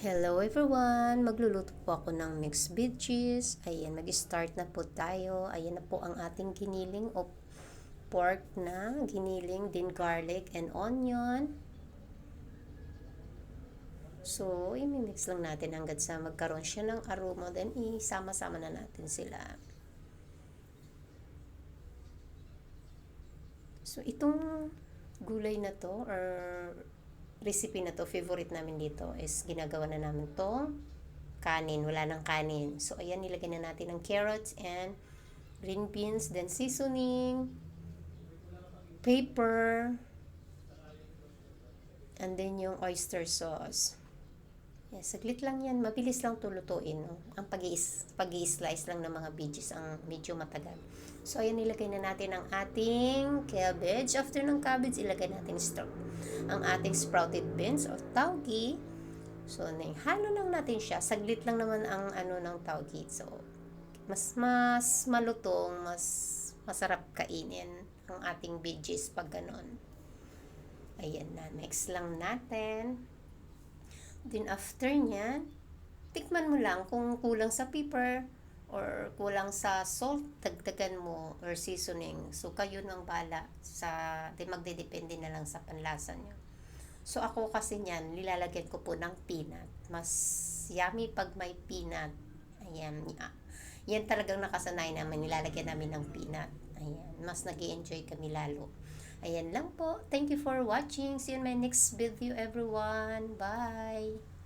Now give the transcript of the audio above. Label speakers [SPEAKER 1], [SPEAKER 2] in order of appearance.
[SPEAKER 1] Hello everyone! Magluluto po ako ng mixed veggies. Ayan, mag-start na po tayo. Ayan na po ang ating giniling o pork na giniling, din garlic and onion. So, i-mix lang natin hanggang sa magkaroon siya ng aroma. Then, isama-sama na natin sila. So, itong gulay na to or recipe na to, favorite namin dito is ginagawa na namin to kanin, wala nang kanin. So, ayan, nilagay na natin ng carrots and green beans, then seasoning, pepper, and then yung oyster sauce. Yes, saglit lang yan. Mabilis lang tulutuin. No? Ang pag-i-slice lang ng mga veggies ang medyo matagal. So, ayan, nilagay na natin ang ating cabbage. After ng cabbage, ilagay natin ang ating sprouted beans o taugi. So, halo lang natin siya. Saglit lang naman ang ng taugi. So, mas malutong, mas masarap kainin ang ating veggies pag ganon. Ayan na. Mix lang natin. Then after niyan, tikman mo lang kung kulang sa pepper or kulang sa salt, dagdagan mo or seasoning. So, kayo nang bala magdedepende na lang sa panlasa nyo. So, ako kasi niyan, nilalagyan ko po ng peanut. Mas yummy pag may peanut. Ayan. Yan talagang nakasanayan namin, nilalagyan namin ng peanut. Ayan. Mas nag-i-enjoy kami lalo. Ayan lang po. Thank you for watching. See you in my next video, everyone. Bye!